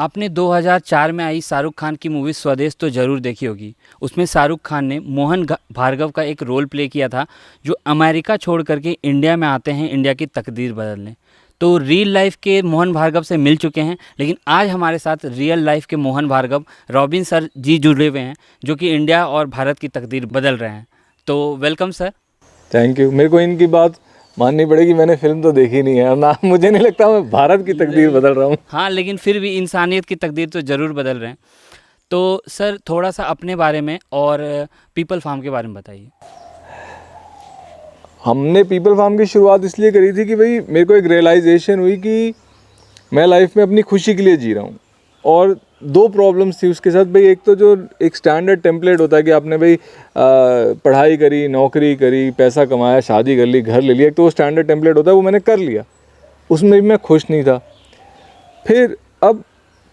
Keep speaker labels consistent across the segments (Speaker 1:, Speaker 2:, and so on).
Speaker 1: आपने 2004 में आई शाहरुख खान की मूवी स्वदेश तो ज़रूर देखी होगी। उसमें शाहरुख खान ने भार्गव का एक रोल प्ले किया था, जो अमेरिका छोड़ करके इंडिया में आते हैं इंडिया की तकदीर बदलने। तो रियल लाइफ के मोहन भार्गव से मिल चुके हैं, लेकिन आज हमारे साथ रियल लाइफ के मोहन भार्गव रॉबिन सर जी जुड़े हुए हैं, जो कि इंडिया और भारत की तकदीर बदल रहे हैं। तो वेलकम सर।
Speaker 2: Thank you. मेरे को इनकी बात माननी पड़ेगी, मैंने फिल्म तो देखी नहीं है और ना मुझे नहीं लगता मैं भारत की तकदीर बदल रहा हूँ।
Speaker 1: हाँ, लेकिन फिर भी इंसानियत की तकदीर तो ज़रूर बदल रहे हैं। तो सर थोड़ा सा अपने बारे में और पीपल फार्म के बारे में बताइए।
Speaker 2: हमने पीपल फार्म की शुरुआत इसलिए करी थी कि भाई मेरे को एक रियलाइजेशन हुई कि मैं लाइफ में अपनी खुशी के लिए जी रहा हूँ और दो प्रॉब्लम्स थी उसके साथ। भाई एक तो जो एक स्टैंडर्ड टेम्पलेट होता है कि आपने भाई पढ़ाई करी, नौकरी करी, पैसा कमाया, शादी कर ली, घर ले लिया, एक तो वो स्टैंडर्ड टेम्पलेट होता है, वो मैंने कर लिया, उसमें भी मैं खुश नहीं था। फिर अब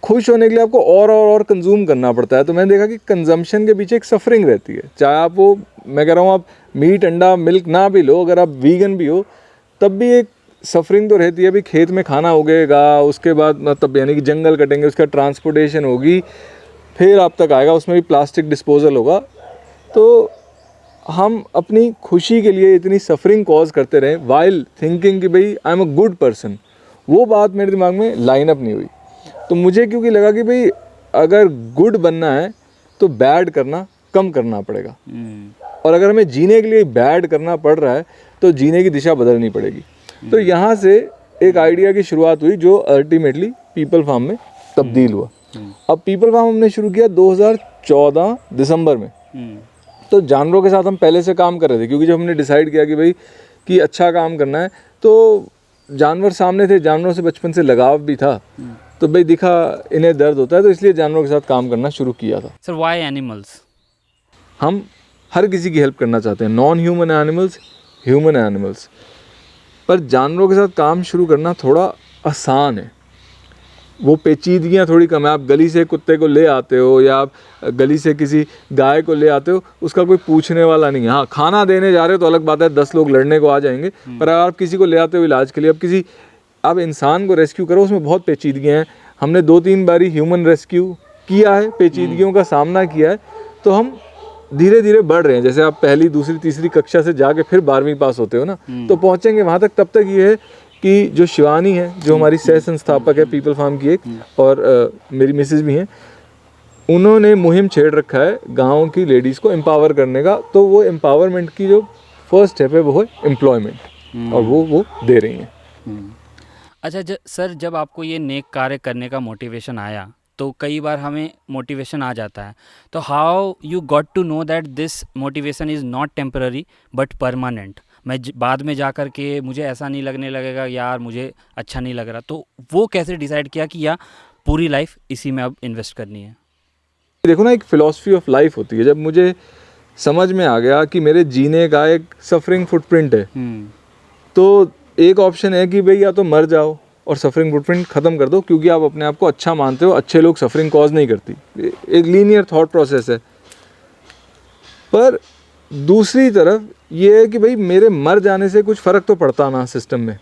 Speaker 2: खुश होने के लिए आपको और कंज्यूम करना पड़ता है। तो मैंने देखा कि कंजम्पशन के पीछे एक सफरिंग रहती है। चाहे आप वो, मैं कह रहा हूँ, आप मीट, अंडा, मिल्क ना भी लो, अगर आप वीगन भी हो तब भी एक सफरिंग तो रहती है। अभी खेत में खाना उगेगा, उसके बाद मतलब यानी कि जंगल कटेंगे, उसका ट्रांसपोर्टेशन होगी, फिर आप तक आएगा, उसमें भी प्लास्टिक डिस्पोजल होगा। तो हम अपनी खुशी के लिए इतनी सफरिंग कॉज करते रहे वाइल थिंकिंग कि भाई I am a good person. वो बात मेरे दिमाग में लाइन अप नहीं हुई। तो मुझे क्योंकि लगा कि भाई अगर गुड बनना है तो बैड करना कम करना पड़ेगा, और अगर हमें जीने के लिए बैड करना पड़ रहा है तो जीने की दिशा बदलनी पड़ेगी। तो यहाँ से एक आइडिया की शुरुआत हुई जो अल्टीमेटली पीपल फार्म में तब्दील हुआ। अब पीपल फार्म हमने शुरू किया 2014 दिसंबर में। तो जानवरों के साथ हम पहले से काम कर रहे थे, क्योंकि जब हमने डिसाइड किया कि भाई कि अच्छा काम करना है तो जानवर सामने थे, जानवरों से बचपन से लगाव भी था, तो भाई दिखा इन्हें दर्द होता है, तो इसलिए जानवरों के साथ काम करना शुरू किया था।
Speaker 1: Sir why animals?
Speaker 2: हम हर किसी की हेल्प करना चाहते हैं, non human animals, human animals. पर जानवरों के साथ काम शुरू करना थोड़ा आसान है, वो पेचीदगियाँ थोड़ी कम है। आप गली से कुत्ते को ले आते हो या आप गली से किसी गाय को ले आते हो, उसका कोई पूछने वाला नहीं है। हाँ, खाना देने जा रहे हो तो अलग बात है, 10 लोग लड़ने को आ जाएंगे। पर अगर आप किसी को ले आते हो इलाज के लिए, आप इंसान को रेस्क्यू करो, उसमें बहुत पेचीदगियाँ हैं। हमने 2-3 बारी ह्यूमन रेस्क्यू किया है, पेचीदगियों का सामना किया है। तो हम धीरे धीरे बढ़ रहे हैं। जैसे आप पहली, दूसरी, तीसरी कक्षा से जाके फिर 12वीं पास होते हो ना, तो पहुँचेंगे वहाँ तक। तब तक ये है कि जो शिवानी है, जो हमारी सह संस्थापक है पीपल फार्म की एक, और मेरी मिसेज भी हैं, उन्होंने मुहिम छेड़ रखा है गाँव की लेडीज़ को एम्पावर करने का। तो वो एम्पावरमेंट की जो फर्स्ट स्टेप है वो है एम्प्लॉयमेंट, और वो दे रही हैं।
Speaker 1: अच्छा सर, जब आपको ये नेक कार्य करने का मोटिवेशन आया, तो कई बार हमें मोटिवेशन आ जाता है, तो how you got to know that this motivation is not temporary but permanent? बाद में जा कर के मुझे ऐसा नहीं लगने लगेगा यार मुझे अच्छा नहीं लग रहा, तो वो कैसे डिसाइड किया कि या पूरी लाइफ इसी में अब इन्वेस्ट करनी है?
Speaker 2: देखो ना, एक फ़िलॉसफी ऑफ लाइफ होती है। जब मुझे समझ में आ गया कि मेरे जीने का एक सफरिंग फुटप्रिंट है, तो एक ऑप्शन है कि भाई या तो मर जाओ और सफरिंग फुटप्रिंट ख़त्म कर दो, क्योंकि आप अपने आप को अच्छा मानते हो, अच्छे लोग सफरिंग कॉज नहीं करती। एक लीनियर थॉट प्रोसेस है। पर दूसरी तरफ ये है कि भाई मेरे मर जाने से कुछ फ़र्क तो पड़ता ना सिस्टम में,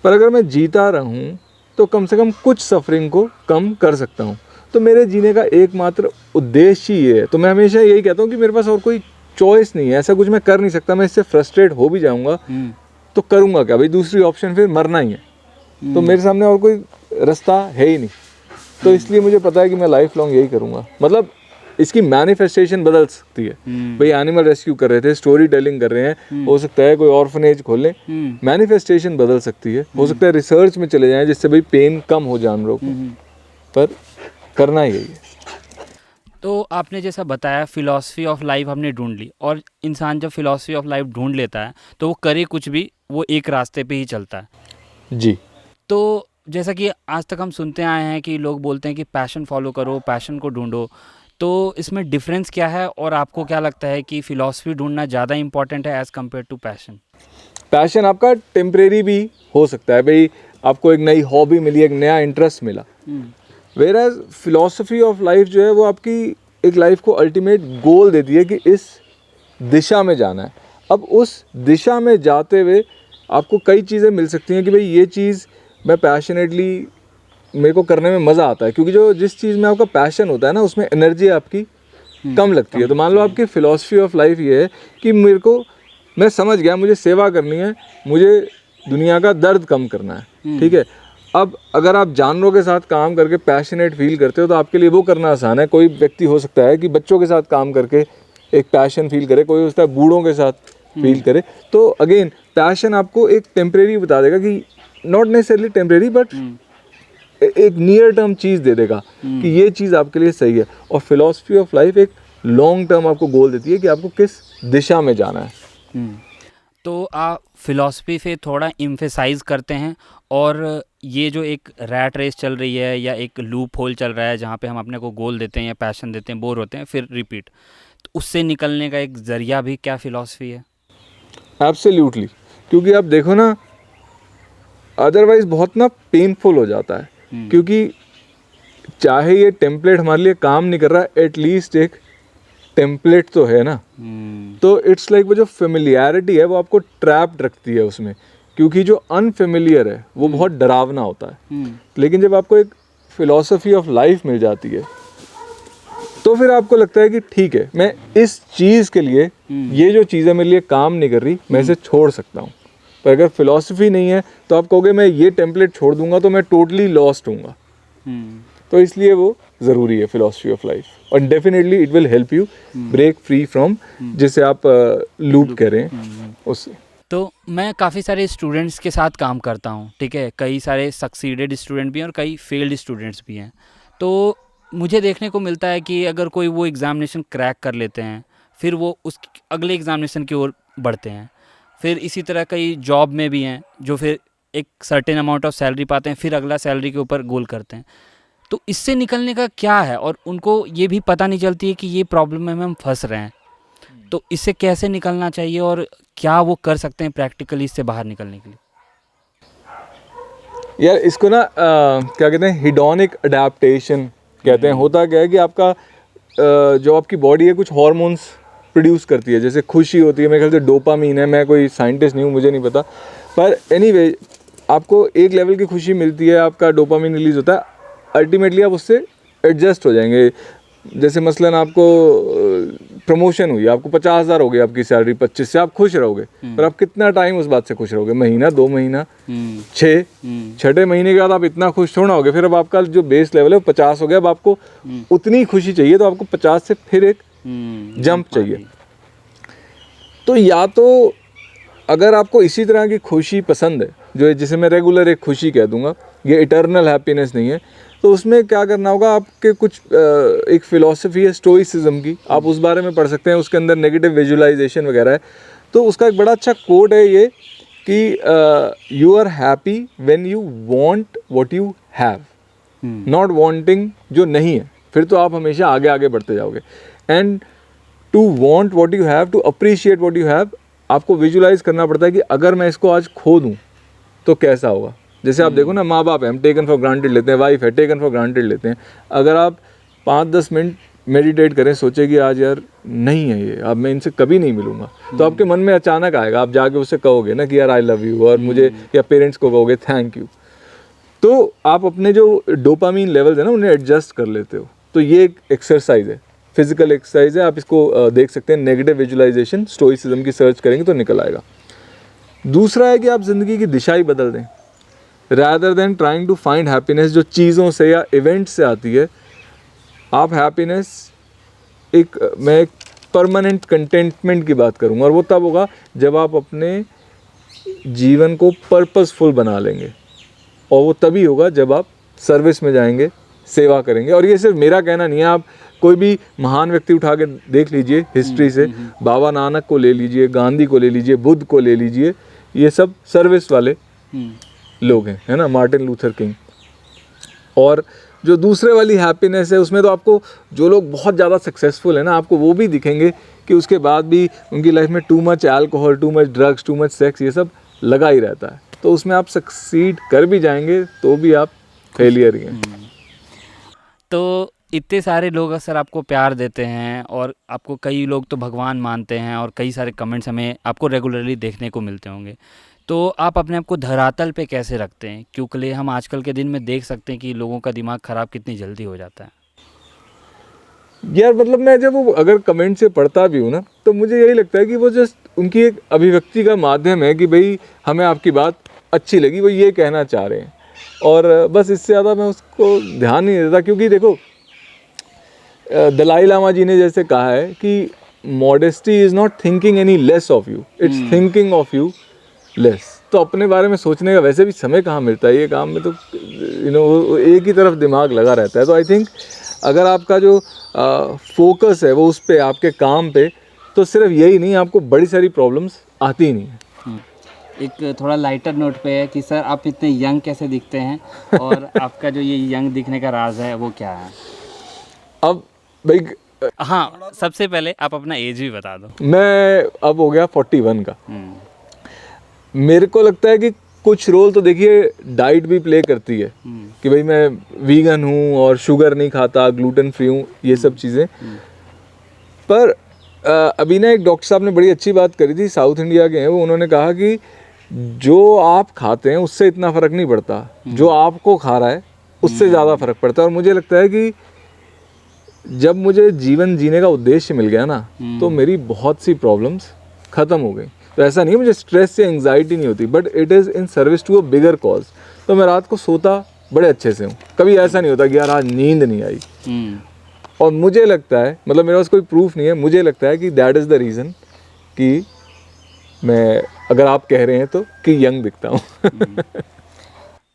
Speaker 2: पर अगर मैं जीता रहूं तो कम से कम कुछ सफरिंग को कम कर सकता हूं। तो मेरे जीने का एकमात्र उद्देश्य ही ये है। तो मैं हमेशा यही कहता हूं कि मेरे पास और कोई चॉइस नहीं है, ऐसा कुछ मैं कर नहीं सकता। मैं इससे फ्रस्ट्रेट हो भी जाऊंगा तो करूंगा क्या भाई, दूसरी ऑप्शन फिर मरना ही है। तो मेरे सामने और कोई रास्ता है ही नहीं। तो इसलिए मुझे पता है कि मैं लाइफ लॉन्ग यही करूंगा। मतलब इसकी मैनिफेस्टेशन बदल सकती है। भाई एनिमल रेस्क्यू कर रहे थे, स्टोरी टेलिंग कर रहे हैं, हो सकता है कोई ऑर्फनेज खोलें, मैनिफेस्टेशन बदल सकती है। हो सकता है रिसर्च में चले जाएं जिससे भाई पेन कम हो जानवरों को, पर करना ही है।
Speaker 1: तो आपने जैसा बताया फ़िलॉसफी ऑफ लाइफ हमने ढूंढ ली, और इंसान जब फ़िलॉसफी ऑफ लाइफ ढूंढ लेता है तो वो करे कुछ भी, वो एक रास्ते पे ही चलता है
Speaker 2: जी।
Speaker 1: तो जैसा कि आज तक हम सुनते आए हैं कि लोग बोलते हैं कि पैशन फॉलो करो, पैशन को ढूंढो, तो इसमें डिफरेंस क्या है? और आपको क्या लगता है कि फ़िलॉसफी ढूंढना ज़्यादा इंपॉर्टेंट है as compare to passion?
Speaker 2: Passion आपका टेम्परेरी भी हो सकता है। भाई आपको एक नई हॉबी मिली, एक नया इंटरेस्ट मिला। Whereas philosophy of life जो है वो आपकी एक लाइफ को अल्टीमेट गोल देती है कि इस दिशा में जाना है। अब उस दिशा में जाते हुए आपको कई चीज़ें मिल सकती हैं कि भाई ये चीज़ मैं पैशनेटली मेरे को करने में मज़ा आता है, क्योंकि जो जिस चीज़ में आपका पैशन होता है ना उसमें एनर्जी आपकी कम लगती है। तो मान लो आपकी फ़िलॉसफी ऑफ लाइफ ये है कि मैं समझ गया मुझे सेवा करनी है, मुझे दुनिया का दर्द कम करना है, ठीक है। अब अगर आप जानवरों के साथ काम करके पैशनेट फील करते हो तो आपके लिए वो करना आसान है। कोई व्यक्ति हो सकता है कि बच्चों के साथ काम करके एक पैशन फील करे, कोई हो सकता है बूढ़ों के साथ फील करे। तो अगेन पैशन आपको एक टेम्परेरी बता देगा कि नॉट नेसेसरली टेम्परेरी बट एक नियर टर्म चीज़ दे देगा कि ये चीज़ आपके लिए सही है। और फिलॉसफी ऑफ लाइफ एक लॉन्ग टर्म आपको गोल देती है कि आपको किस दिशा में जाना है।
Speaker 1: तो आप फिलॉसफी पे थोड़ा इम्फेसाइज करते हैं, और ये जो एक रैट रेस चल रही है या एक लूप होल चल रहा है जहाँ पे हम अपने को गोल देते हैं या पैशन देते हैं, बोर होते हैं, फिर रिपीट, तो उससे निकलने का एक ज़रिया भी क्या फिलॉसफी है?
Speaker 2: एब्सोल्युटली, क्योंकि आप देखो ना अदरवाइज बहुत ना पेनफुल हो जाता है, क्योंकि चाहे ये टेम्पलेट हमारे लिए काम नहीं कर रहा, एटलीस्ट एक टेम्पलेट तो है ना। तो इट्स लाइक वो जो फेमिलियरिटी है वो आपको ट्रैप्ड रखती है उसमें, क्योंकि जो अनफेमिलियर है वो बहुत डरावना होता है। लेकिन जब आपको एक फिलॉसफी ऑफ लाइफ मिल जाती है तो फिर आपको लगता है कि ठीक है, मैं इस चीज़ के लिए ये जो चीज़ें मेरे लिए काम नहीं कर रही मैं इसे छोड़ सकता हूँ। पर अगर फिलॉसफी नहीं है तो आप कहोगे मैं ये टेम्पलेट छोड़ दूंगा तो मैं टोटली लॉस्ट हूँगा। तो इसलिए वो ज़रूरी है फिलॉसफी ऑफ लाइफ, और definitely it will help you break free from जिसे आप लूप कह रहे हैं उससे।
Speaker 1: तो मैं काफ़ी सारे स्टूडेंट्स के साथ काम करता हूँ, ठीक है, कई सारे सक्सीडेड स्टूडेंट भी हैं और कई फेल्ड स्टूडेंट्स भी हैं। तो मुझे देखने को मिलता है कि अगर कोई वो एग्ज़ामिनेशन क्रैक कर लेते हैं, फिर वो उस अगले एग्ज़ामिनेशन की ओर बढ़ते हैं। फिर इसी तरह कई जॉब में भी हैं जो फिर एक सर्टेन अमाउंट ऑफ सैलरी पाते हैं, फिर अगला सैलरी के ऊपर गोल करते हैं। तो इससे निकलने का क्या है, और उनको ये भी पता नहीं चलती है कि ये प्रॉब्लम में हम फंस रहे हैं। तो इससे कैसे निकलना चाहिए और क्या वो कर सकते हैं प्रैक्टिकली इससे बाहर निकलने के लिए?
Speaker 2: यार इसको ना क्या कहते हैं, हिडोनिक अडेप्टेशन कहते हैं। होता क्या है कि आपका जो आपकी बॉडी है कुछ हार्मोन्स प्रोड्यूस करती है, जैसे खुशी होती है, मेरे ख्याल से डोपामीन है, मैं कोई साइंटिस्ट नहीं हूँ मुझे नहीं पता, पर एनीवे आपको एक लेवल की खुशी मिलती है, आपका डोपामीन रिलीज होता है, अल्टीमेटली आप उससे एडजस्ट हो जाएंगे। जैसे मसलन आपको प्रमोशन हुई, आपको 50,000 हो गई आपकी सैलरी 25 से, आप खुश रहोगे, पर आप कितना टाइम उस बात से खुश रहोगे? महीना, 2 महीना, 6 महीने के बाद आप इतना खुश थोड़ा होगे। फिर अब आपका जो बेस लेवल है वो 50 हो गया, अब आपको उतनी खुशी चाहिए, तो आपको 50 से फिर एक जंप चाहिए। तो या तो अगर आपको इसी तरह की खुशी पसंद है, जो जिसे मैं रेगुलर एक खुशी कह दूंगा, ये इटर्नल हैप्पीनेस नहीं है, तो उसमें क्या करना होगा, आपके कुछ एक फ़िलॉसफी है स्टोइसिज्म की, आप उस बारे में पढ़ सकते हैं, उसके अंदर नेगेटिव विजुअलाइजेशन वगैरह है। तो उसका एक बड़ा अच्छा कोट है ये कि you are happy when you want what you have, not wanting जो नहीं है, फिर तो आप हमेशा आगे आगे बढ़ते जाओगे। And to want what you have, to appreciate what you have, आपको विजुलाइज करना पड़ता है कि अगर मैं इसको आज खो दूँ तो कैसा होगा। जैसे आप देखो ना, माँ बाप है, हम टेकन फॉर ग्रांटेड लेते हैं, वाइफ है, टेकन फॉर ग्रांटेड लेते हैं। अगर आप 5-10 मिनट मेडिटेट करें, सोचे कि आज यार नहीं है ये, अब मैं इनसे कभी नहीं मिलूंगा, तो आपके मन में अचानक आएगा, आप जाके उससे कहोगे ना कि यार आई लव यू, और मुझे, या पेरेंट्स को कहोगे थैंक यू। तो आप अपने जो डोपामीन लेवल्स है ना उन्हें एडजस्ट कर लेते हो। तो ये एक एक्सरसाइज है, फिजिकल एक्सरसाइज है, आप इसको देख सकते हैं, नेगेटिव विजुअलाइजेशन, स्टोइसिज्म की सर्च करेंगे तो निकल आएगा। दूसरा है कि आप ज़िंदगी की दिशा ही बदल दें, rather than trying to find happiness जो चीज़ों से या इवेंट से आती है। आप हैप्पीनेस मैं एक परमानेंट कंटेंटमेंट की बात करूँगा, और वो तब होगा जब आप अपने जीवन को पर्पसफुल बना लेंगे, और वो तभी होगा जब आप सर्विस में जाएंगे, सेवा करेंगे। और ये सिर्फ मेरा कहना नहीं है, आप कोई भी महान व्यक्ति उठा के देख लीजिए हिस्ट्री से, बाबा नानक को ले लीजिए, गांधी को ले लीजिए, बुद्ध को ले लीजिए, ये सब सर्विस वाले लोग हैं, है ना, मार्टिन लूथर किंग। और जो दूसरे वाली हैप्पीनेस है उसमें तो आपको जो लोग बहुत ज़्यादा सक्सेसफुल है ना, आपको वो भी दिखेंगे कि उसके बाद भी उनकी लाइफ में too much alcohol, too much drugs, too much sex, ये सब लगा ही रहता है। तो उसमें आप सक्सीड कर भी जाएंगे तो भी आप फेलियर ही हैं।
Speaker 1: तो इतने सारे लोग अक्सर आपको प्यार देते हैं, और आपको कई लोग तो भगवान मानते हैं, और कई सारे कमेंट्स हमें आपको रेगुलरली देखने को मिलते होंगे। तो आप अपने आप को धरातल पे कैसे रखते हैं, क्योंकि हम आजकल के दिन में देख सकते हैं कि लोगों का दिमाग ख़राब कितनी जल्दी हो जाता है।
Speaker 2: यार मतलब मैं जब वो अगर कमेंट से पढ़ता भी हूँ ना, तो मुझे यही लगता है कि वो जस्ट उनकी एक अभिव्यक्ति का माध्यम है कि भाई हमें आपकी बात अच्छी लगी, वो ये कहना चाह रहे हैं, और बस इससे ज़्यादा मैं उसको ध्यान नहीं देता। क्योंकि देखो दलाई लामा जी ने जैसे कहा है कि modesty is not thinking any less of you, it's thinking of you less. तो अपने बारे में सोचने का वैसे भी समय कहाँ मिलता है, ये काम में तो एक ही तरफ दिमाग लगा रहता है। तो आई थिंक अगर आपका जो फोकस है वो उस पे, आपके काम पे, तो सिर्फ यही नहीं, आपको बड़ी सारी प्रॉब्लम्स आती ही नहीं है।
Speaker 1: एक थोड़ा लाइटर नोट पे है कि सर आप इतने यंग कैसे दिखते हैं और आपका जो ये यंग दिखने का राज है वो क्या है?
Speaker 2: अब भाई
Speaker 1: हाँ, सबसे पहले आप अपना एज भी बता दो।
Speaker 2: मैं अब हो गया 41 का। मेरे को लगता है कि कुछ रोल तो देखिए डाइट भी प्ले करती है कि भाई मैं वीगन हूँ और शुगर नहीं खाता, ग्लूटेन फ्री हूँ, ये सब चीज़ें। पर अभी ना एक डॉक्टर साहब ने बड़ी अच्छी बात करी थी, साउथ इंडिया के हैं वो, उन्होंने कहा कि जो आप खाते हैं उससे इतना फ़र्क नहीं पड़ता, जो आपको खा रहा है उससे ज़्यादा फ़र्क पड़ता है। और मुझे लगता है कि जब मुझे जीवन जीने का उद्देश्य मिल गया ना, तो मेरी बहुत सी प्रॉब्लम्स ख़त्म हो गई। तो ऐसा नहीं है मुझे स्ट्रेस या एंग्जाइटी नहीं होती, but it is in service to a bigger cause. तो मैं रात को सोता बड़े अच्छे से हूँ, कभी ऐसा नहीं होता कि यार आज नींद नहीं आई। और मुझे लगता है, मतलब मेरे पास कोई प्रूफ नहीं है, मुझे लगता है कि दैट इज़ द रीज़न कि मैं, अगर आप कह रहे हैं तो, कि यंग दिखता हूँ।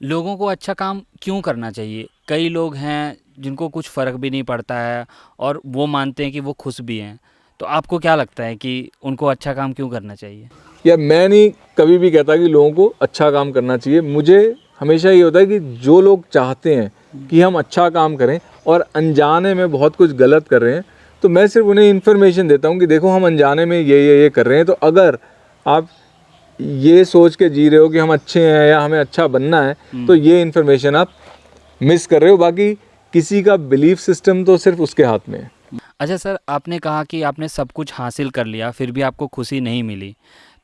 Speaker 1: लोगों को अच्छा काम क्यों करना चाहिए? कई लोग हैं जिनको कुछ फ़र्क भी नहीं पड़ता है और वो मानते हैं कि वो खुश भी हैं। तो आपको क्या लगता है कि उनको अच्छा काम क्यों करना चाहिए?
Speaker 2: या मैं नहीं कभी भी कहता कि लोगों को अच्छा काम करना चाहिए। मुझे हमेशा ये होता है कि जो लोग चाहते हैं कि हम अच्छा काम करें और अनजाने में बहुत कुछ गलत कर रहे हैं, तो मैं सिर्फ उन्हें इन्फॉर्मेशन देता हूँ कि देखो हम अनजाने में ये कर रहे हैं। तो अगर आप ये सोच के जी रहे हो कि हम अच्छे हैं या हमें अच्छा बनना है, तो ये इन्फॉर्मेशन आप मिस कर रहे हो। बाकी किसी का बिलीफ सिस्टम तो सिर्फ उसके हाथ में है।
Speaker 1: अच्छा सर, आपने कहा कि आपने सब कुछ हासिल कर लिया फिर भी आपको खुशी नहीं मिली,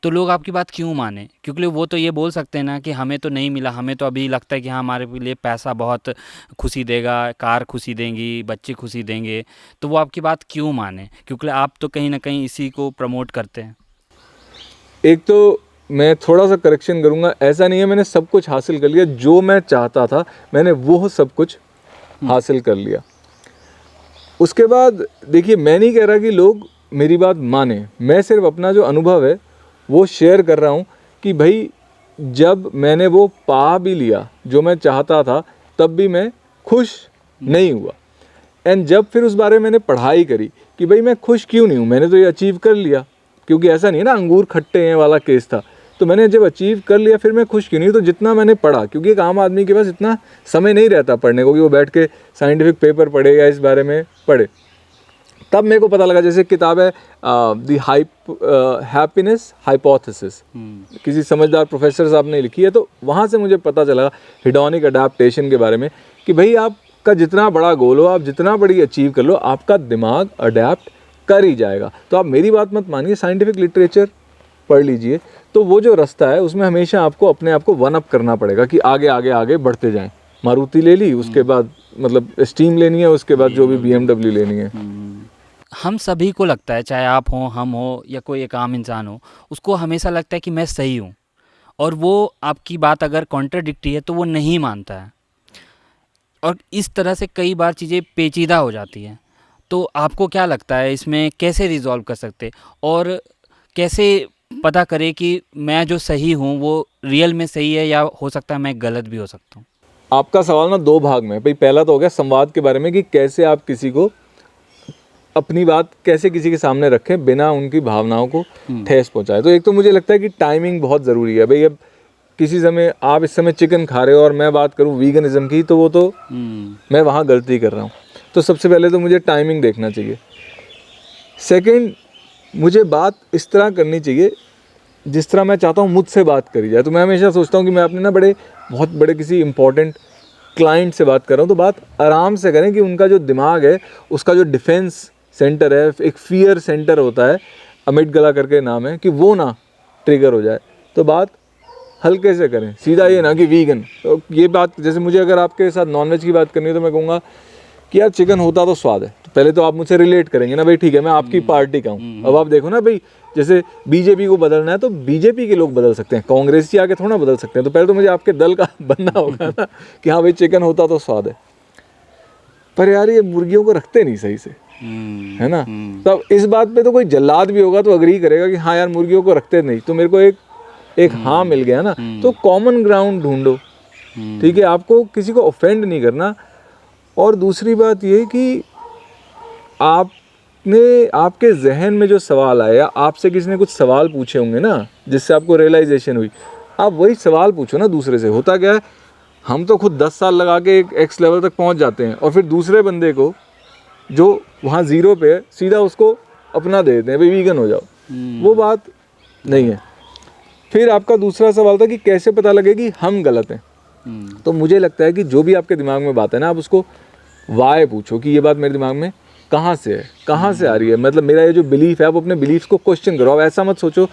Speaker 1: तो लोग आपकी बात क्यों माने? क्योंकि वो तो ये बोल सकते हैं ना कि हमें तो नहीं मिला, हमें तो अभी लगता है कि हाँ हमारे लिए पैसा बहुत खुशी देगा, कार खुशी देंगी, बच्चे खुशी देंगे, तो वो आपकी बात क्यों माने? क्योंकि आप तो कहीं ना कहीं इसी को प्रमोट करते हैं।
Speaker 2: एक तो मैं थोड़ा सा करेक्शन करूँगा, ऐसा नहीं है मैंने सब कुछ हासिल कर लिया। जो मैं चाहता था मैंने वो सब कुछ हासिल कर लिया। उसके बाद देखिए, मैं नहीं कह रहा कि लोग मेरी बात माने, मैं सिर्फ अपना जो अनुभव है वो शेयर कर रहा हूँ कि भाई जब मैंने वो पा भी लिया जो मैं चाहता था, तब भी मैं खुश नहीं हुआ। एंड जब फिर उस बारे में मैंने पढ़ाई करी कि भाई मैं खुश क्यों नहीं हूँ, मैंने तो ये अचीव कर लिया, क्योंकि ऐसा नहीं है ना अंगूर खट्टे हैं वाला केस था। तो मैंने जब अचीव कर लिया फिर मैं खुश क्यों नहीं? तो जितना मैंने पढ़ा, क्योंकि एक आम आदमी के पास इतना समय नहीं रहता पढ़ने को कि वो बैठ के साइंटिफिक पेपर पढ़े या इस बारे में पढ़े, तब मेरे को पता लगा। जैसे किताब है द हैप्पीनेस हाइपोथेसिस, किसी समझदार प्रोफेसर साहब ने लिखी है। तो वहाँ से मुझे पता चला हिडोनिक अडेप्टेशन के बारे में कि भाई आपका जितना बड़ा गोल हो, आप जितना बड़ी अचीव कर लो, आपका दिमाग अडेप्ट कर ही जाएगा। तो आप मेरी बात मत मानिए, साइंटिफिक लिटरेचर पढ़ लीजिए। तो वो जो रास्ता है उसमें हमेशा आपको अपने आप को वन अप करना पड़ेगा कि आगे आगे आगे बढ़ते जाएं। मारुति ले ली, उसके बाद मतलब स्टीम लेनी है, उसके बाद जो भी BMW लेनी है।
Speaker 1: हम सभी को लगता है, चाहे आप हो, हम हो या कोई एक आम इंसान हो, उसको हमेशा लगता है कि मैं सही हूँ, और वो आपकी बात अगर कॉन्ट्राडिक्टी है तो वो नहीं मानता है, और इस तरह से कई बार चीज़ें पेचीदा हो जाती हैं। तो आपको क्या लगता है इसमें कैसे रिजॉल्व कर सकते, और कैसे पता करें कि मैं जो सही हूँ वो रियल में सही है, या हो सकता है मैं गलत भी हो सकता हूँ?
Speaker 2: आपका सवाल ना दो भाग में है। भाई पहला तो हो गया संवाद के बारे में कि कैसे आप किसी को अपनी बात कैसे किसी के सामने रखें बिना उनकी भावनाओं को ठेस पहुंचाए। तो एक तो मुझे लगता है कि टाइमिंग बहुत ज़रूरी है। भाई अब किसी समय आप इस समय चिकन खा रहे हो और मैं बात करूं वीगनिज्म की, तो वो तो मैं वहाँ गलती कर रहा हूँ। तो सबसे पहले तो मुझे टाइमिंग देखना चाहिए। सेकंड, मुझे बात इस तरह करनी चाहिए जिस तरह मैं चाहता हूँ मुझसे बात करी जाए। तो मैं हमेशा सोचता हूँ कि मैं अपने ना बहुत बड़े किसी इंपॉर्टेंट क्लाइंट से बात कर रहा हूँ, तो बात आराम से करें कि उनका जो दिमाग है, उसका जो डिफेंस सेंटर है, एक फियर सेंटर होता है, अमिट गला करके नाम है, कि वो ना ट्रिगर हो जाए। तो बात हल्के से करें, सीधा ये ना कि वीगन। तो ये बात, जैसे मुझे अगर आपके साथ नॉनवेज की बात करनी है तो मैं कहूँगा कि यार चिकन होता तो स्वाद है। तो पहले तो आप मुझसे रिलेट करेंगे ना भाई, ठीक है मैं आपकी पार्टी का हूँ। अब आप देखो ना भाई, जैसे बीजेपी को बदलना है तो बीजेपी के लोग बदल सकते हैं, कांग्रेसी आके थोड़ा बदल सकते हैं। तो पहले तो मुझे आपके दल का बनना होगा ना कि हाँ भाई चिकन होता तो स्वाद है। पर यार ये मुर्गियों को रखते नहीं सही से, है ना। तब इस बात पे तो कोई जल्लाद भी होगा तो अग्री करेगा कि हाँ यार मुर्गियों को रखते नहीं। तो मेरे को एक हाँ मिल गया ना। तो कॉमन ग्राउंड ढूंढो, ठीक है, आपको किसी को ऑफेंड नहीं करना। और दूसरी बात ये कि आपके जहन में जो सवाल आया, आपसे किसी ने कुछ सवाल पूछे होंगे ना जिससे आपको रियलाइजेशन हुई, आप वही सवाल पूछो ना दूसरे से। होता क्या है, हम तो खुद 10 साल लगा के एक एक्स लेवल तक पहुंच जाते हैं और फिर दूसरे बंदे को जो वहाँ ज़ीरो पे है सीधा उसको अपना दे देते हैं, भाई वीगन हो जाओ। वो बात नहीं है। फिर आपका दूसरा सवाल था कि कैसे पता लगे कि हम गलत हैं। तो मुझे लगता है कि जो भी आपके दिमाग में बात है ना, आप उसको वाई पूछो कि ये बात मेरे दिमाग में कहाँ से है, कहाँ से आ रही है। मतलब मेरा ये जो बिलीफ है, आप अपने बिलीफ को क्वेश्चन करो। आप ऐसा मत सोचो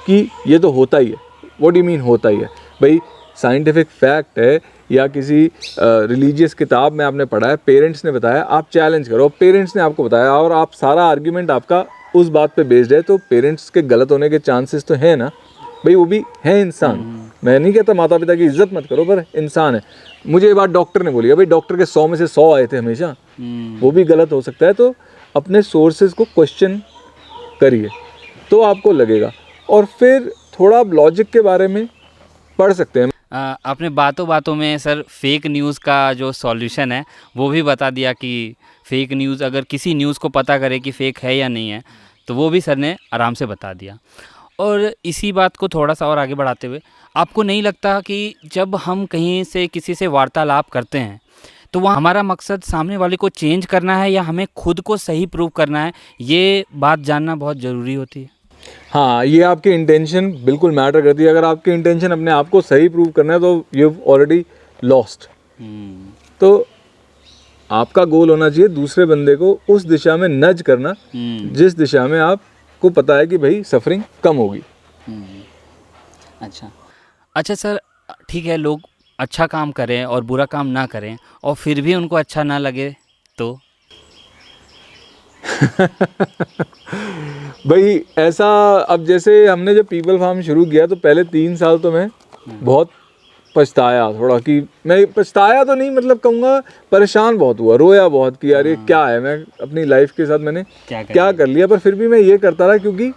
Speaker 2: कि ये तो होता ही है। व्हाट डू यू मीन होता ही है? भाई साइंटिफिक फैक्ट है या किसी रिलीजियस किताब में आपने पढ़ा है, पेरेंट्स ने बताया, आप चैलेंज करो। पेरेंट्स ने आपको बताया और आप सारा आर्ग्यूमेंट आपका उस बात पे बेस्ड है, तो पेरेंट्स के गलत होने के चांसेस तो है ना भाई, वो भी है इंसान। मैं नहीं कहता माता पिता की इज्जत मत करो, पर इंसान है। मुझे ये बात डॉक्टर ने बोली है, भाई डॉक्टर के 100 में से 100 आए थे हमेशा, वो भी गलत हो सकता है। तो अपने सोर्सेज को क्वेश्चन करिए तो आपको लगेगा। और फिर थोड़ा आप लॉजिक के बारे में पढ़ सकते हैं।
Speaker 1: आपने बातों बातों में सर फेक न्यूज़ का जो सॉल्यूशन है वो भी बता दिया कि फेक न्यूज़, अगर किसी न्यूज़ को पता करे कि फेक है या नहीं है, तो वो भी सर ने आराम से बता दिया। और इसी बात को थोड़ा सा और आगे बढ़ाते हुए, आपको नहीं लगता कि जब हम कहीं से किसी से वार्तालाप करते हैं तो वहाँ हमारा मकसद सामने वाले को चेंज करना है या हमें खुद को सही प्रूव करना है? ये बात जानना बहुत ज़रूरी होती है।
Speaker 2: हाँ, ये आपकी इंटेंशन बिल्कुल मैटर करती है। अगर आपकी इंटेंशन अपने आप को सही प्रूव करना है तो यू हैव ऑलरेडी लॉस्ट। तो आपका गोल होना चाहिए दूसरे बंदे को उस दिशा में नज करना जिस दिशा में आपको पता है कि भाई सफरिंग कम होगी।
Speaker 1: अच्छा सर, ठीक है, लोग अच्छा काम करें और बुरा काम ना करें और फिर भी उनको अच्छा ना लगे तो
Speaker 2: भाई ऐसा, अब जैसे हमने जब पीपल फार्म शुरू किया तो पहले 3 साल तो मैं बहुत पछताया थोड़ा, कि मैं पछताया तो नहीं, मतलब कहूँगा परेशान बहुत हुआ, रोया बहुत कि यार ये क्या है, मैं अपनी लाइफ के साथ मैंने क्या कर लिया। पर फिर भी मैं ये करता रहा क्योंकि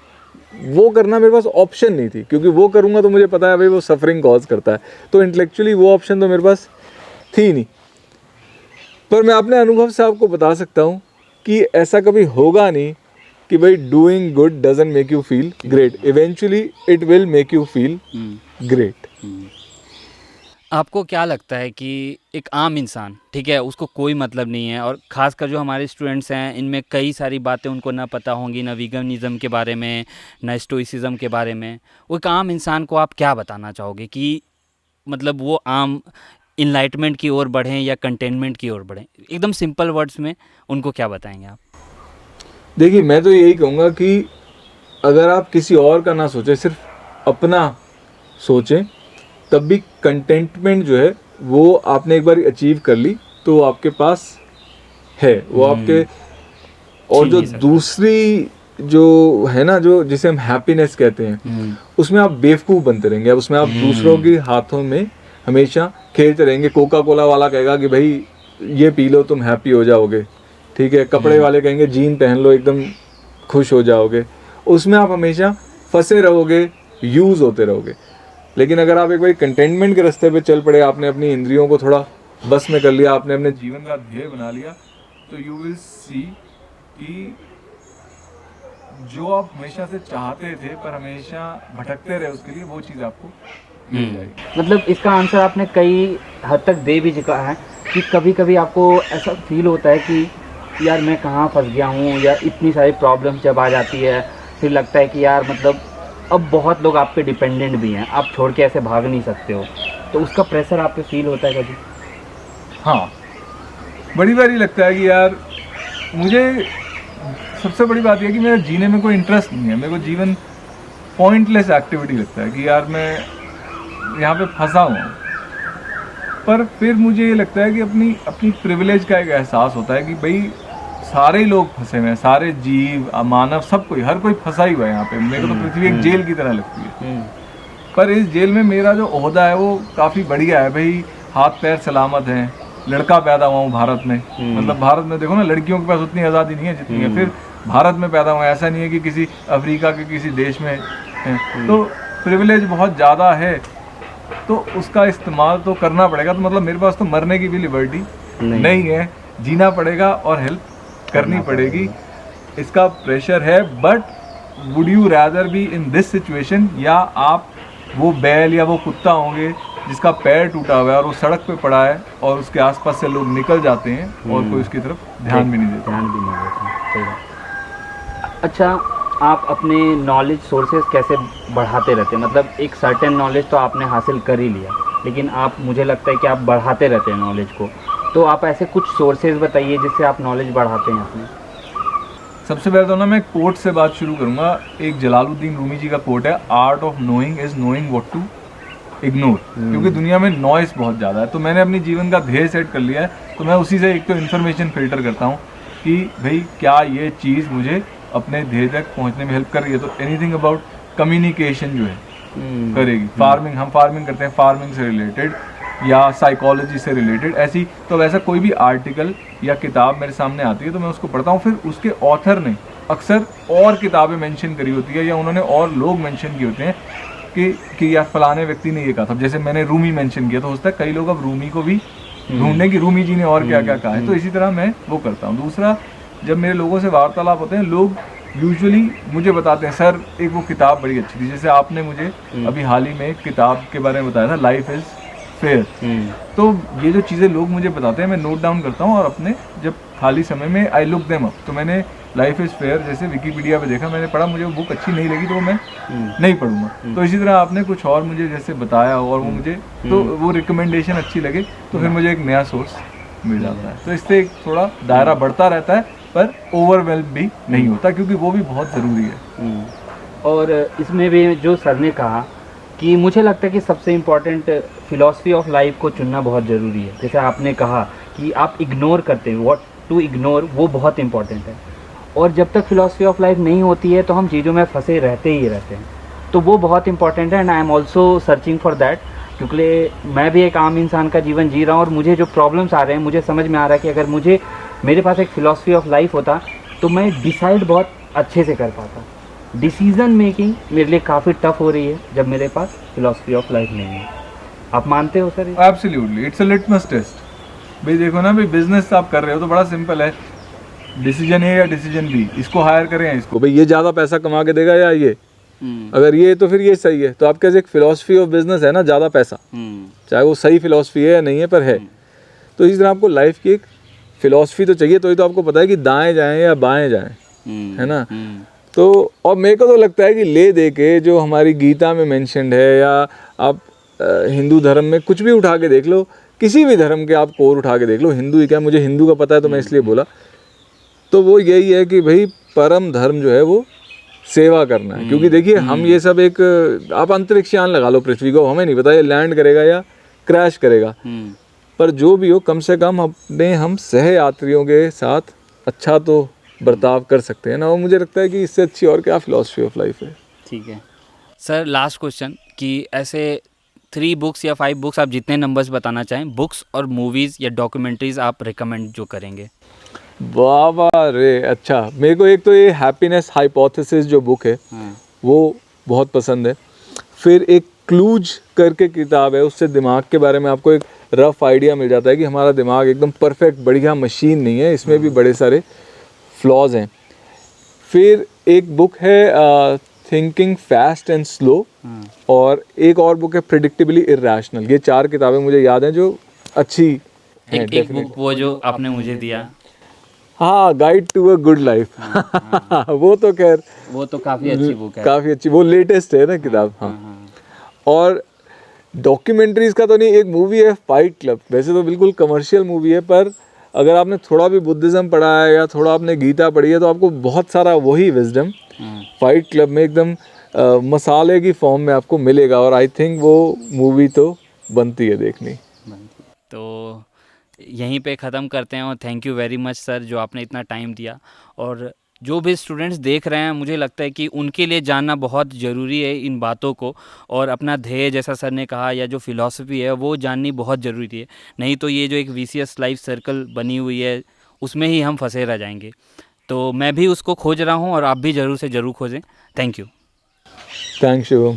Speaker 2: वो करना मेरे पास ऑप्शन नहीं थी, क्योंकि वो करूँगा तो मुझे पता है भाई वो सफरिंग कॉज करता है। तो इंटेलेक्चुअली वो ऑप्शन तो मेरे पास थी नहीं। पर मैं अपने अनुभव से आपको बता सकता हूँ कि ऐसा कभी होगा नहीं कि भाई doing good doesn't make you feel great, eventually it will make you feel great.
Speaker 1: आपको क्या लगता है कि एक आम इंसान, ठीक है, उसको कोई मतलब नहीं है, और ख़ासकर जो हमारे स्टूडेंट्स हैं इनमें कई सारी बातें उनको ना पता होंगी, ना वीगनिज़म के बारे में, ना स्टोइसिज़म के बारे में, वो एक आम इंसान को आप क्या बताना चाहोगे कि मतलब वो आम इनलाइटमेंट की ओर बढ़ें या कंटेनमेंट की ओर बढ़ें? एकदम सिंपल वर्ड्स में उनको क्या बताएंगे आप?
Speaker 2: देखिए, मैं तो यही कहूँगा कि अगर आप किसी और का ना सोचें, सिर्फ अपना सोचें, तब भी कंटेंटमेंट जो है वो आपने एक बार अचीव कर ली तो वो आपके पास है, वो आपके। और जो दूसरी जो है ना, जो जिसे हम हैप्पीनेस कहते हैं, उसमें आप बेवकूफ़ बनते रहेंगे। अब उसमें आप दूसरों के हाथों में हमेशा खेलते रहेंगे। कोका कोला वाला कहेगा कि भाई ये पी लो तुम हैप्पी हो जाओगे, ठीक है, कपड़े वाले कहेंगे जीन पहन लो एकदम खुश हो जाओगे। उसमें आप हमेशा फंसे रहोगे, यूज़ होते रहोगे। लेकिन अगर आप एक बार कंटेनमेंट के रास्ते पे चल पड़े, आपने अपनी इंद्रियों को थोड़ा बस में कर लिया, आपने अपने जीवन का ध्येय बना लिया, तो यू विल सी कि जो आप हमेशा से चाहते थे पर हमेशा भटकते रहे उसके लिए, वो चीज़ आपको मिल जाएगी।
Speaker 1: मतलब इसका आंसर आपने कई हद तक दे भी चुका है कि कभी कभी आपको ऐसा फील होता है कि यार मैं कहाँ फंस गया हूँ, या इतनी सारी प्रॉब्लम जब आ जाती है फिर लगता है कि यार मतलब अब बहुत लोग आप पे डिपेंडेंट भी हैं, आप छोड़ के ऐसे भाग नहीं सकते हो, तो उसका प्रेशर आप पे फील होता है कभी?
Speaker 2: हाँ, बड़ी बार ही लगता है कि यार मुझे सबसे बड़ी बात यह कि मेरा जीने में कोई इंटरेस्ट नहीं है। मेरे को जीवन पॉइंटलेस एक्टिविटी लगता है कि यार मैं यहाँ पे फंसा हुआ हूँ। पर फिर मुझे ये लगता है कि अपनी अपनी प्रिविलेज का एक एहसास होता है कि भाई सारे लोग फंसे हुए हैं, सारे जीव मानव सब कोई, हर कोई फंसा ही हुआ है यहाँ पे। मेरे को तो पृथ्वी एक जेल की तरह लगती है। पर इस जेल में मेरा जो ओहदा है वो काफ़ी बढ़िया है भाई, हाथ पैर सलामत हैं, लड़का पैदा हुआ हूँ भारत में। मतलब भारत में देखो ना, लड़कियों के पास उतनी आज़ादी नहीं है जितनी है, फिर भारत में पैदा हुआ, ऐसा नहीं है कि किसी अफ्रीका के किसी देश में है। तो प्रिविलेज बहुत ज़्यादा है, तो उसका इस्तेमाल तो करना पड़ेगा। तो मतलब मेरे पास तो मरने की भी लिबर्टी नहीं है, जीना पड़ेगा और हेल्प करनी पड़ेगी, इसका प्रेशर है। But would you rather be in this situation, या आप वो बैल या वो कुत्ता होंगे जिसका पैर टूटा हुआ है और वो सड़क पे पड़ा है और उसके आसपास से लोग निकल जाते हैं और कोई उसकी तरफ ध्यान भी नहीं देता।
Speaker 1: अच्छा, आप अपने नॉलेज सोर्सेज कैसे बढ़ाते रहते हैं? मतलब एक सर्टेन नॉलेज तो आपने हासिल कर ही लिया, लेकिन आप, मुझे लगता है कि आप बढ़ाते रहते हैं नॉलेज को। तो आप ऐसे कुछ सोर्सेज बताइए जिससे आप नॉलेज बढ़ाते हैं अपने।
Speaker 2: सबसे पहले तो ना मैं कोट से बात शुरू करूँगा। एक जलालुद्दीन रूमी जी का कोट है, art of knowing is knowing what to ignore. क्योंकि दुनिया में नॉइस बहुत ज़्यादा है, तो मैंने अपनी जीवन का ध्येय सेट कर लिया है, तो मैं उसी से एक तो इन्फॉर्मेशन फिल्टर करता हूँ कि भाई क्या ये चीज़ मुझे अपने ध्येय तक पहुँचने में हेल्प कर रही है। तो एनीथिंग अबाउट कम्युनिकेशन जो है करेगी। फार्मिंग, हम फार्मिंग करते हैं, फार्मिंग से रिलेटेड या साइकोलॉजी से रिलेटेड ऐसी, तो वैसा कोई भी आर्टिकल या किताब मेरे सामने आती है तो मैं उसको पढ़ता हूँ। फिर उसके ऑथर ने अक्सर और किताबें मेंशन करी होती है या उन्होंने और लोग मेंशन किए होते हैं कि यार फलाने व्यक्ति ने ये कहा था। जैसे मैंने रूमी मेंशन किया, तो हो सकता है कई लोग अब रूमी को भी ढूंढने की रूमी जी ने और क्या क्या कहा है। तो इसी तरह मैं वो करता हूँ। दूसरा, जब मेरे लोगों से वार्तालाप होते हैं, लोग यूजुअली मुझे बताते हैं सर एक वो किताब बड़ी अच्छी थी। जैसे आपने मुझे अभी हाल ही में एक किताब के बारे में बताया था, लाइफ इज़ फेयर। तो ये जो चीज़ें लोग मुझे बताते हैं मैं नोट डाउन करता हूँ और अपने जब खाली समय में आई लुक देम अप। तो मैंने लाइफ इज़ फेयर जैसे विकीपीडिया पे देखा, मैंने पढ़ा, मुझे वो बुक अच्छी नहीं लगी तो मैं नहीं पढ़ूंगा। तो इसी तरह आपने कुछ और मुझे जैसे बताया और वो मुझे तो वो रिकमेंडेशन अच्छी लगे तो फिर मुझे एक नया सोर्स मिल जाता है। तो इससे एक थोड़ा दायरा बढ़ता रहता है, पर ओवरवेल्म भी नहीं होता, क्योंकि वो भी बहुत ज़रूरी है।
Speaker 1: और इसमें भी जो सर ने कहा कि मुझे लगता है कि सबसे इम्पोर्टेंट फिलॉसफी ऑफ लाइफ को चुनना बहुत ज़रूरी है। जैसे आपने कहा कि आप इग्नोर करते हैं, व्हाट टू इग्नोर, वो बहुत इंपॉर्टेंट है। और जब तक फिलॉसफी ऑफ लाइफ नहीं होती है तो हम चीज़ों में फंसे रहते ही रहते हैं, तो वो बहुत इंपॉर्टेंट है। And I am also searching for that, क्योंकि मैं भी एक आम इंसान का जीवन जी रहा हूँ और मुझे जो प्रॉब्लम्स आ रहे हैं, मुझे समझ में आ रहा है कि अगर मेरे पास एक फ़िलॉसफी ऑफ लाइफ होता तो मैं डिसाइड बहुत अच्छे से कर पाता। डिसीज़न मेकिंग मेरे लिए काफ़ी टफ हो रही है जब मेरे पास फिलॉसफी ऑफ लाइफ नहीं है। आप मानते हो sir?
Speaker 2: Absolutely, it's a litmus test. भाई देखो ना, भाई बिजनेस आप कर रहे हो तो बड़ा सिंपल है, डिसीजन ए या डिसीजन बी, इसको हायर करें या इसको, भाई ये ज़्यादा पैसा कमा के देगा या ये, अगर ये तो फिर ये सही है। तो आपके एक फिलॉसफी ऑफ बिजनेस है ना, ज़्यादा पैसा, चाहे वो सही फिलॉसफी है या नहीं है, पर है। तो इस तरह आपको लाइफ की एक फिलॉसफी तो चाहिए, तो ही तो आपको पता है कि दाएं जाएं या बाएं जाएं, है ना। तो और मेरे को तो लगता है कि ले दे के जो हमारी गीता में मेंशन्ड है, या आप हिंदू धर्म में कुछ भी उठा के देख लो, किसी भी धर्म के आप कोर उठा के देख लो, हिंदू ही क्या, मुझे हिंदू का पता है तो मैं इसलिए बोला, तो वो यही है कि भाई परम धर्म जो है वो सेवा करना है। क्योंकि देखिए हम ये सब एक, आप अंतरिक्षयान लगा लो पृथ्वी को, हमें नहीं पता ये लैंड करेगा या क्रैश करेगा, पर जो भी हो कम से कम हम सह यात्रियों के साथ अच्छा तो बर्ताव कर सकते हैं ना। और मुझे लगता है कि इससे अच्छी और क्या फिलॉसफी ऑफ लाइफ है।
Speaker 1: ठीक है सर, लास्ट क्वेश्चन कि ऐसे 3 बुक्स या 5 बुक्स, आप जितने नंबर्स बताना चाहें, बुक्स और मूवीज़ या डॉक्यूमेंट्रीज़ आप रिकमेंड जो करेंगे।
Speaker 2: वाह रे, अच्छा, मेरे को एक तो ये हैप्पीनेस हाइपोथेसिस जो बुक है वो बहुत पसंद है। फिर एक क्लूज करके किताब है, उससे दिमाग के बारे में आपको एक रफ आइडिया मिल जाता है कि हमारा दिमाग एकदम परफेक्ट बढ़िया मशीन नहीं है, इसमें भी बड़े सारे फ्लॉज हैं। फिर एक बुक है थिंकिंग फास्ट एंड स्लो, और एक और बुक है प्रेडिक्टेबली इरैशनल। ये 4 किताबें मुझे याद हैं जो अच्छी हैं।
Speaker 1: एक बुक वो जो आपने मुझे दिया,
Speaker 2: हाँ, guide to a good life, वो तो खैर
Speaker 1: वो तो काफ़ी अच्छी बुक है,
Speaker 2: काफ़ी अच्छी, वो लेटेस्ट है ना किताब। हाँ। और डॉक्यूमेंट्रीज का तो नहीं, एक मूवी है फाइट क्लब, वैसे तो बिल्कुल कमर्शियल मूवी है, पर अगर आपने थोड़ा भी बुद्धिज़्म पढ़ा है या थोड़ा आपने गीता पढ़ी है तो आपको बहुत सारा वही विजडम फाइट क्लब में एकदम मसाले की फॉर्म में आपको मिलेगा, और आई थिंक वो मूवी तो बनती है देखनी।
Speaker 1: तो यहीं पे ख़त्म करते हैं, और thank you very much sir जो आपने इतना टाइम दिया। और जो भी स्टूडेंट्स देख रहे हैं, मुझे लगता है कि उनके लिए जानना बहुत ज़रूरी है इन बातों को, और अपना ध्येय जैसा सर ने कहा या जो फ़िलॉसफी है वो जाननी बहुत ज़रूरी है। नहीं तो ये जो एक वीसीएस लाइफ सर्कल बनी हुई है उसमें ही हम फंसे रह जाएंगे। तो मैं भी उसको खोज रहा हूँ और आप भी ज़रूर से ज़रूर खोजें। Thank you.
Speaker 2: थैंक्स शुभम।